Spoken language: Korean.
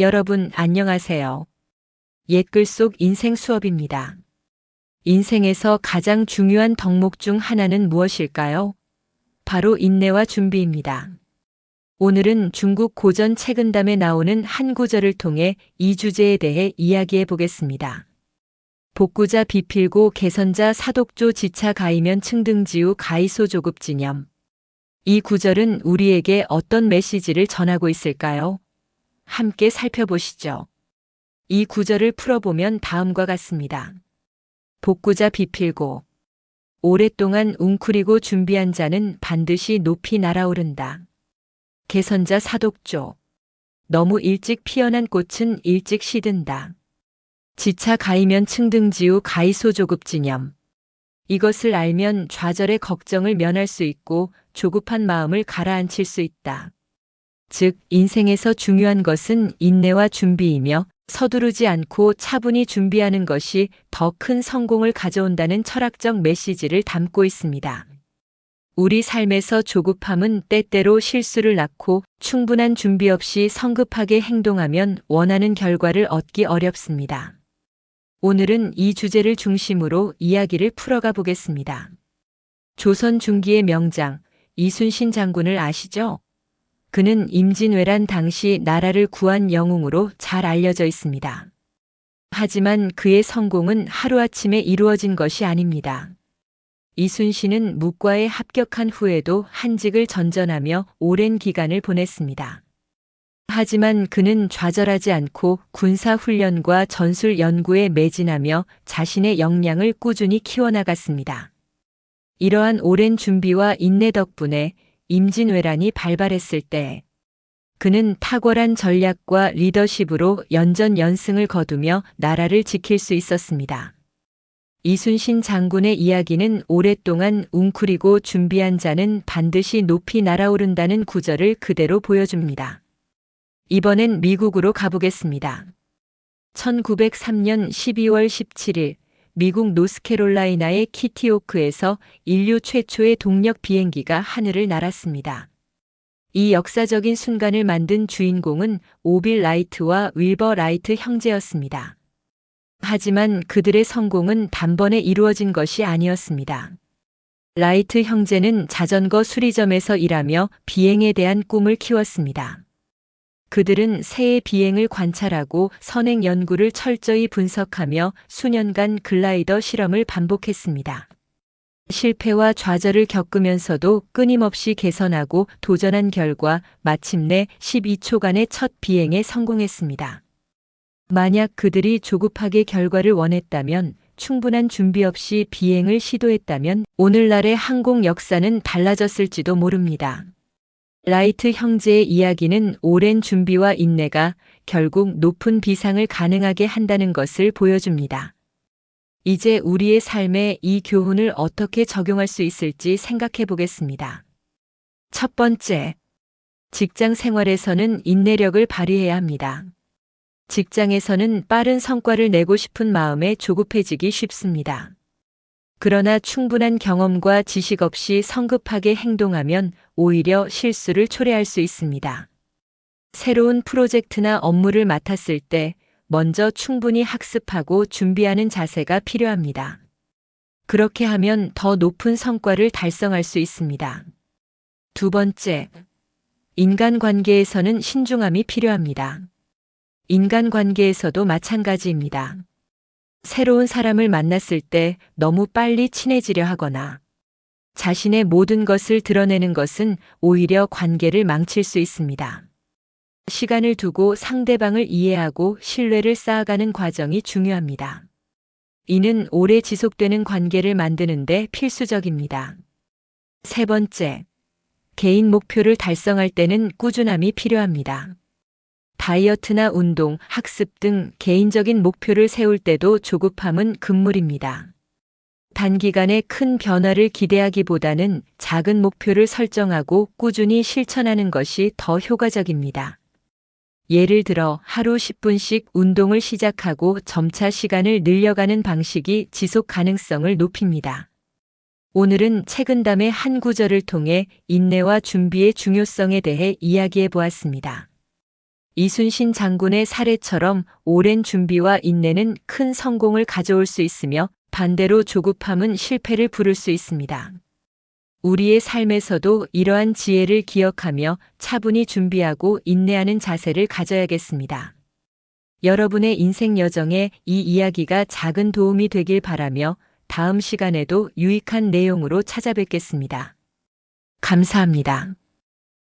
여러분 안녕하세요. 옛글 속 인생 수업입니다. 인생에서 가장 중요한 덕목 중 하나는 무엇일까요? 바로 인내와 준비입니다. 오늘은 중국 고전 책은담에 나오는 한 구절을 통해 이 주제에 대해 이야기해 보겠습니다. 복구자 비필고 개선자 사독조 지차 가이면 층등지우 가이소조급지념. 이 구절은 우리에게 어떤 메시지를 전하고 있을까요? 함께 살펴보시죠. 이 구절을 풀어보면 다음과 같습니다. 복구자 비필고 오랫동안 웅크리고 준비한 자는 반드시 높이 날아오른다. 개선자 사독조 너무 일찍 피어난 꽃은 일찍 시든다. 지차 가이면 층등지우 가이소조급지념 이것을 알면 좌절의 걱정을 면할 수 있고 조급한 마음을 가라앉힐 수 있다. 즉, 인생에서 중요한 것은 인내와 준비이며 서두르지 않고 차분히 준비하는 것이 더 큰 성공을 가져온다는 철학적 메시지를 담고 있습니다. 우리 삶에서 조급함은 때때로 실수를 낳고 충분한 준비 없이 성급하게 행동하면 원하는 결과를 얻기 어렵습니다. 오늘은 이 주제를 중심으로 이야기를 풀어가 보겠습니다. 조선 중기의 명장 이순신 장군을 아시죠? 그는 임진왜란 당시 나라를 구한 영웅으로 잘 알려져 있습니다. 하지만 그의 성공은 하루아침에 이루어진 것이 아닙니다. 이순신은 묵과에 합격한 후에도 한직을 전전하며 오랜 기간을 보냈습니다. 하지만 그는 좌절하지 않고 군사훈련과 전술 연구에 매진하며 자신의 역량을 꾸준히 키워나갔습니다. 이러한 오랜 준비와 인내 덕분에 임진왜란이 발발했을 때 그는 탁월한 전략과 리더십으로 연전연승을 거두며 나라를 지킬 수 있었습니다. 이순신 장군의 이야기는 오랫동안 웅크리고 준비한 자는 반드시 높이 날아오른다는 구절을 그대로 보여줍니다. 이번엔 미국으로 가보겠습니다. 1903년 12월 17일 미국 노스캐롤라이나의 키티오크에서 인류 최초의 동력 비행기가 하늘을 날았습니다. 이 역사적인 순간을 만든 주인공은 오빌 라이트와 윌버 라이트 형제였습니다. 하지만 그들의 성공은 단번에 이루어진 것이 아니었습니다. 라이트 형제는 자전거 수리점에서 일하며 비행에 대한 꿈을 키웠습니다. 그들은 새의 비행을 관찰하고 선행 연구를 철저히 분석하며 수년간 글라이더 실험을 반복했습니다. 실패와 좌절을 겪으면서도 끊임없이 개선하고 도전한 결과 마침내 12초간의 첫 비행에 성공했습니다. 만약 그들이 조급하게 결과를 원했다면, 충분한 준비 없이 비행을 시도했다면 오늘날의 항공 역사는 달라졌을지도 모릅니다. 라이트 형제의 이야기는 오랜 준비와 인내가 결국 높은 비상을 가능하게 한다는 것을 보여줍니다. 이제 우리의 삶에 이 교훈을 어떻게 적용할 수 있을지 생각해 보겠습니다. 첫 번째, 직장 생활에서는 인내력을 발휘해야 합니다. 직장에서는 빠른 성과를 내고 싶은 마음에 조급해지기 쉽습니다. 그러나 충분한 경험과 지식 없이 성급하게 행동하면 오히려 실수를 초래할 수 있습니다. 새로운 프로젝트나 업무를 맡았을 때 먼저 충분히 학습하고 준비하는 자세가 필요합니다. 그렇게 하면 더 높은 성과를 달성할 수 있습니다. 두 번째, 인간관계에서는 신중함이 필요합니다. 인간관계에서도 마찬가지입니다. 새로운 사람을 만났을 때 너무 빨리 친해지려 하거나 자신의 모든 것을 드러내는 것은 오히려 관계를 망칠 수 있습니다. 시간을 두고 상대방을 이해하고 신뢰를 쌓아가는 과정이 중요합니다. 이는 오래 지속되는 관계를 만드는 데 필수적입니다. 세 번째, 개인 목표를 달성할 때는 꾸준함이 필요합니다. 다이어트나 운동, 학습 등 개인적인 목표를 세울 때도 조급함은 금물입니다. 단기간에 큰 변화를 기대하기보다는 작은 목표를 설정하고 꾸준히 실천하는 것이 더 효과적입니다. 예를 들어 하루 10분씩 운동을 시작하고 점차 시간을 늘려가는 방식이 지속 가능성을 높입니다. 오늘은 책은담의 한 구절을 통해 인내와 준비의 중요성에 대해 이야기해 보았습니다. 이순신 장군의 사례처럼 오랜 준비와 인내는 큰 성공을 가져올 수 있으며 반대로 조급함은 실패를 부를 수 있습니다. 우리의 삶에서도 이러한 지혜를 기억하며 차분히 준비하고 인내하는 자세를 가져야겠습니다. 여러분의 인생 여정에 이 이야기가 작은 도움이 되길 바라며 다음 시간에도 유익한 내용으로 찾아뵙겠습니다. 감사합니다.